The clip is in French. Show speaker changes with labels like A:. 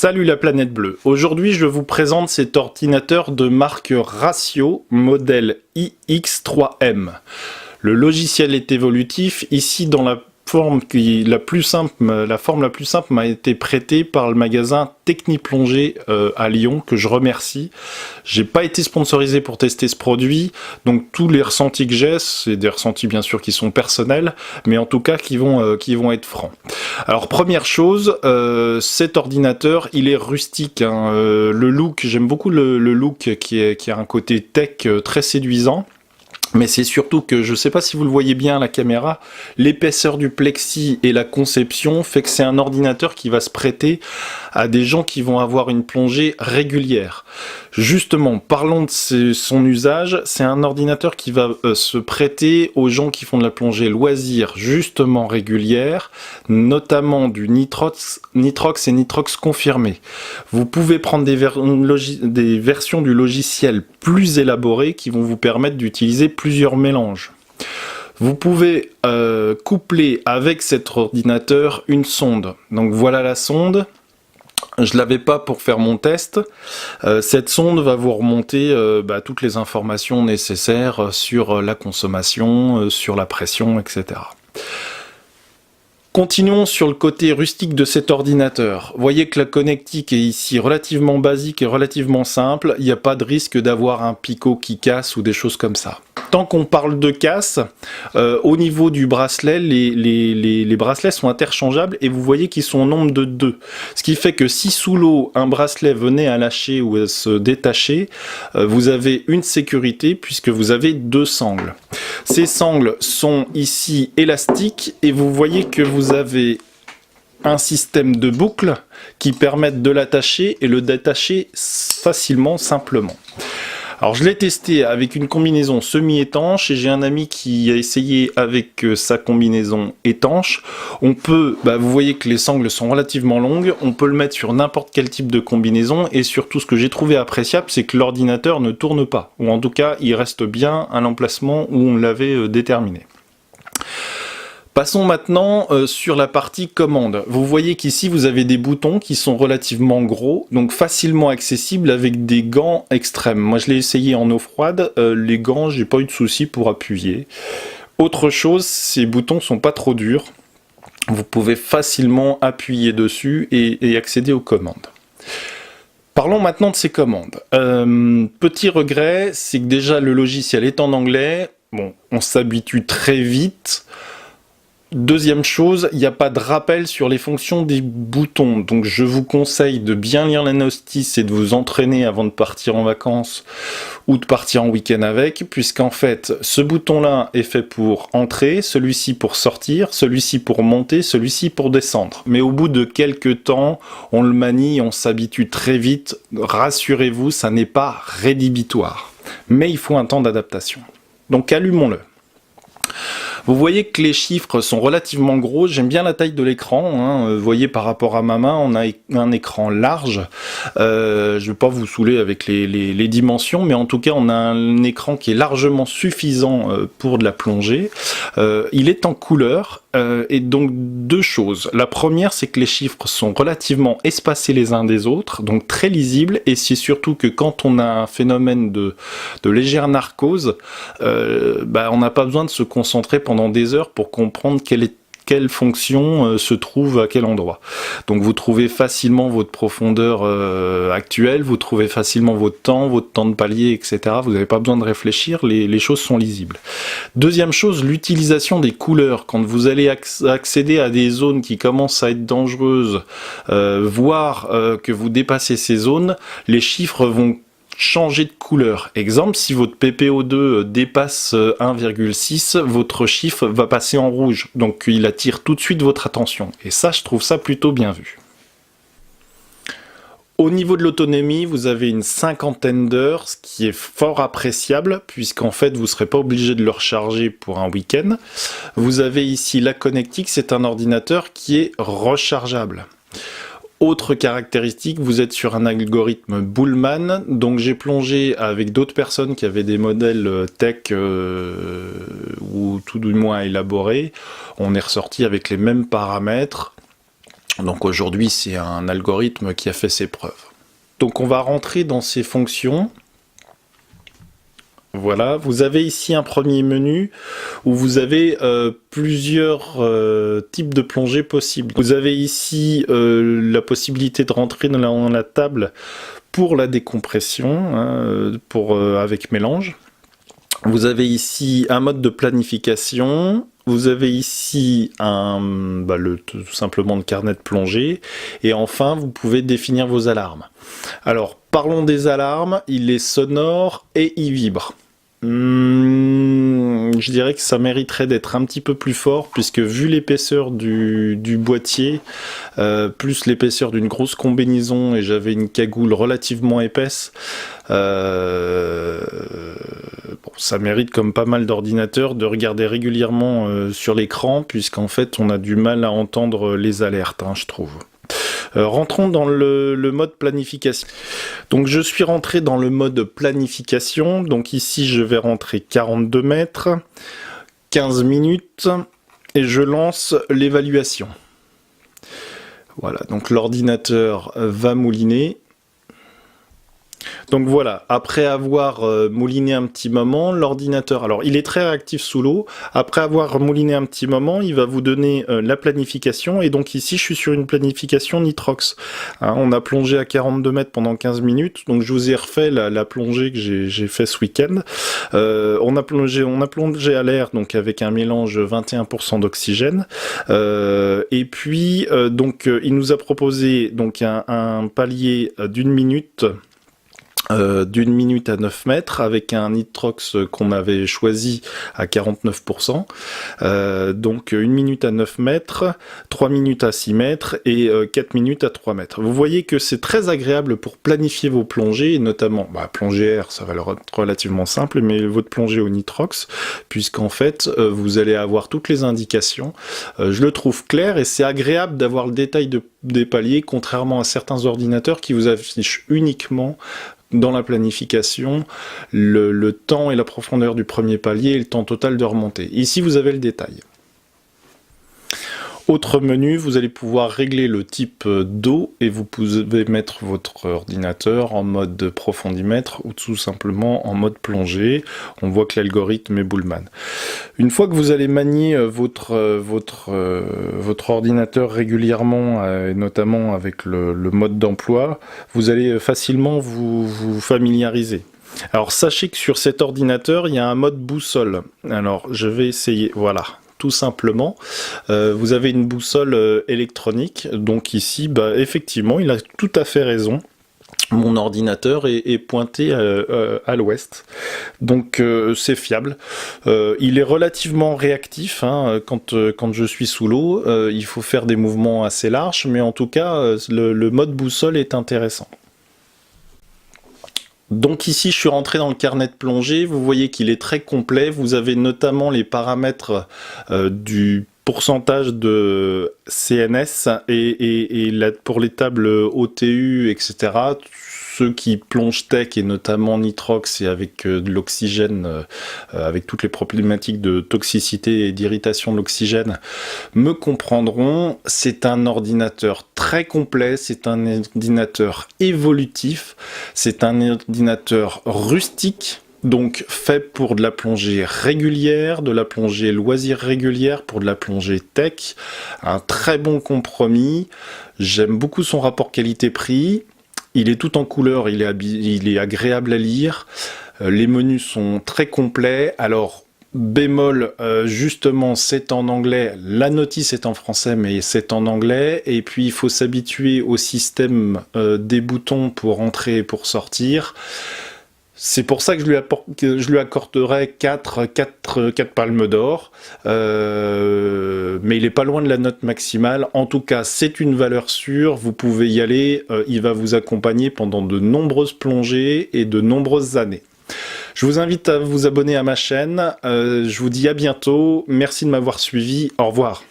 A: Salut la planète bleue. Aujourd'hui, je vous présente cet ordinateur de marque Ratio, modèle iX3M. Le logiciel est évolutif. Ici, dans la forme la plus simple m'a été prêtée par le magasin Techniplongée à Lyon, que je remercie. J'ai pas été sponsorisé pour tester ce produit, donc tous les ressentis que j'ai, c'est des ressentis bien sûr qui sont personnels, mais en tout cas qui vont être francs. Alors première chose, cet ordinateur, il est rustique, hein. Le look, j'aime beaucoup le look qui a un côté tech très séduisant. Mais c'est surtout que, je ne sais pas si vous le voyez bien à la caméra, l'épaisseur du plexi et la conception fait que c'est un ordinateur qui va se prêter à des gens qui vont avoir une plongée régulière. Justement, parlons de son usage, c'est un ordinateur qui va se prêter aux gens qui font de la plongée loisir justement régulière, notamment du nitrox et nitrox confirmé. Vous pouvez prendre des versions du logiciel plus élaborées qui vont vous permettre d'utiliser plusieurs mélanges. Vous pouvez coupler avec cet ordinateur une sonde. Donc voilà la sonde. Je l'avais pas pour faire mon test. Cette sonde va vous remonter toutes les informations nécessaires sur la consommation, sur la pression, etc. Continuons sur le côté rustique de cet ordinateur. Vous voyez que la connectique est ici relativement basique et relativement simple. Il n'y a pas de risque d'avoir un picot qui casse ou des choses comme ça. Tant qu'on parle de casse, au niveau du bracelet, les bracelets sont interchangeables et vous voyez qu'ils sont au nombre de 2. Ce qui fait que si sous l'eau, un bracelet venait à lâcher ou à se détacher, vous avez une sécurité puisque vous avez 2 sangles. Ces sangles sont ici élastiques et vous voyez que vous avez un système de boucles qui permettent de l'attacher et le détacher facilement, simplement. Alors je l'ai testé avec une combinaison semi-étanche et j'ai un ami qui a essayé avec sa combinaison étanche. On peut, vous voyez que les sangles sont relativement longues, on peut le mettre sur n'importe quel type de combinaison et surtout ce que j'ai trouvé appréciable, c'est que l'ordinateur ne tourne pas, ou en tout cas il reste bien à l'emplacement où on l'avait déterminé. Passons maintenant sur la partie commande. Vous voyez qu'ici vous avez des boutons qui sont relativement gros, donc facilement accessibles avec des gants extrêmes. Moi je l'ai essayé en eau froide, les gants j'ai pas eu de souci pour appuyer. Autre chose, ces boutons sont pas trop durs. Vous pouvez facilement appuyer dessus et accéder aux commandes. Parlons maintenant de ces commandes. Petit regret, c'est que déjà le logiciel est en anglais. Bon, on s'habitue très vite. Deuxième chose, il n'y a pas de rappel sur les fonctions des boutons, donc je vous conseille de bien lire la notice et de vous entraîner avant de partir en vacances ou de partir en week-end avec, puisqu'en fait, ce bouton-là est fait pour entrer, celui-ci pour sortir, celui-ci pour monter, celui-ci pour descendre. Mais au bout de quelques temps, on le manie, on s'habitue très vite, rassurez-vous, ça n'est pas rédhibitoire. Mais il faut un temps d'adaptation. Donc allumons-le. Vous voyez que les chiffres sont relativement gros, j'aime bien la taille de l'écran, hein. Vous voyez par rapport à ma main, on a un écran large, je ne vais pas vous saouler avec les dimensions, mais en tout cas on a un écran qui est largement suffisant pour de la plongée. Il est en couleur, et donc deux choses. La première, c'est que les chiffres sont relativement espacés les uns des autres, donc très lisibles, et c'est surtout que quand on a un phénomène de légère narcose, on n'a pas besoin de se concentrer pendant des heures pour comprendre quelle fonction se trouve à quel endroit. Donc vous trouvez facilement votre profondeur actuelle, vous trouvez facilement votre temps de palier, etc. Vous n'avez pas besoin de réfléchir, les choses sont lisibles. Deuxième chose, l'utilisation des couleurs. Quand vous allez accéder à des zones qui commencent à être dangereuses, voire que vous dépassez ces zones, les chiffres vont changer de couleur. Exemple, si votre PPO2 dépasse 1,6, votre chiffre va passer en rouge. Donc il attire tout de suite votre attention. Et ça, je trouve ça plutôt bien vu. Au niveau de l'autonomie, vous avez une 50aine d'heures, ce qui est fort appréciable, puisqu'en fait, vous ne serez pas obligé de le recharger pour un week-end. Vous avez ici la connectique, c'est un ordinateur qui est rechargeable. Autre caractéristique, vous êtes sur un algorithme Bullman, donc j'ai plongé avec d'autres personnes qui avaient des modèles tech ou tout du moins élaborés. On est ressorti avec les mêmes paramètres. Donc aujourd'hui, c'est un algorithme qui a fait ses preuves. Donc on va rentrer dans ces fonctions. Voilà, vous avez ici un premier menu où vous avez plusieurs types de plongées possibles. Vous avez ici la possibilité de rentrer dans la table pour la décompression, hein, avec mélange. Vous avez ici un mode de planification. Vous avez ici tout simplement le carnet de plongée. Et enfin, vous pouvez définir vos alarmes. Alors, parlons des alarmes. Il est sonore et il vibre. Je dirais que ça mériterait d'être un petit peu plus fort, puisque vu l'épaisseur du boîtier, plus l'épaisseur d'une grosse combinaison, et j'avais une cagoule relativement épaisse, ça mérite, comme pas mal d'ordinateurs, de regarder régulièrement sur l'écran, puisqu'en fait on a du mal à entendre les alertes, hein, je trouve. Rentrons dans le mode planification. Donc je suis rentré dans le mode planification. Donc ici je vais rentrer 42 mètres, 15 minutes et je lance l'évaluation. Voilà, donc l'ordinateur va mouliner. Donc voilà, après avoir mouliné un petit moment, l'ordinateur, alors il est très réactif sous l'eau, après avoir mouliné un petit moment, il va vous donner la planification, et donc ici je suis sur une planification nitrox. Hein, on a plongé à 42 mètres pendant 15 minutes, donc je vous ai refait la plongée que j'ai fait ce week-end. On a plongé à l'air, donc avec un mélange 21% d'oxygène, et puis il nous a proposé donc un palier d'une minute à 9 mètres avec un nitrox qu'on avait choisi à 49%. Donc 1 minute à 9 mètres, 3 minutes à 6 mètres et 4 minutes à 3 mètres. Vous voyez que c'est très agréable pour planifier vos plongées, et notamment plongée air, ça va être relativement simple, mais votre plongée au nitrox, puisqu'en fait vous allez avoir toutes les indications. Je le trouve clair, et c'est agréable d'avoir le détail des paliers, contrairement à certains ordinateurs qui vous affichent uniquement dans la planification le temps et la profondeur du premier palier et le temps total de remontée. Ici vous avez le détail. Autre menu, vous allez pouvoir régler le type d'eau, et vous pouvez mettre votre ordinateur en mode profondimètre ou tout simplement en mode plongée. On voit que l'algorithme est Bullman. Une fois que vous allez manier votre ordinateur régulièrement, et notamment avec le mode d'emploi, vous allez facilement vous familiariser. Alors sachez que sur cet ordinateur, il y a un mode boussole. Alors je vais essayer, voilà. Tout simplement, vous avez une boussole électronique, donc ici, effectivement, il a tout à fait raison. Mon ordinateur est pointé à l'ouest, donc c'est fiable. Il est relativement réactif, hein, quand je suis sous l'eau. Il faut faire des mouvements assez larges, mais en tout cas, le mode boussole est intéressant. Donc ici je suis rentré dans le carnet de plongée, vous voyez qu'il est très complet, vous avez notamment les paramètres du pourcentage de CNS et pour les tables OTU, etc. Ceux qui plongent tech, et notamment nitrox et avec de l'oxygène, avec toutes les problématiques de toxicité et d'irritation de l'oxygène, me comprendront. C'est un ordinateur très complet, c'est un ordinateur évolutif, c'est un ordinateur rustique, donc fait pour de la plongée régulière, de la plongée loisir régulière, pour de la plongée tech. Un très bon compromis. J'aime beaucoup son rapport qualité-prix. Il est tout en couleur, il est agréable à lire. Les menus sont très complets. Alors, bémol, justement, c'est en anglais. La notice est en français, mais c'est en anglais. Et puis, il faut s'habituer au système des boutons pour entrer et pour sortir. C'est pour ça que je lui accorderais 4 palmes d'or, mais il est pas loin de la note maximale. En tout cas, c'est une valeur sûre, vous pouvez y aller, il va vous accompagner pendant de nombreuses plongées et de nombreuses années. Je vous invite à vous abonner à ma chaîne, je vous dis à bientôt, merci de m'avoir suivi, au revoir.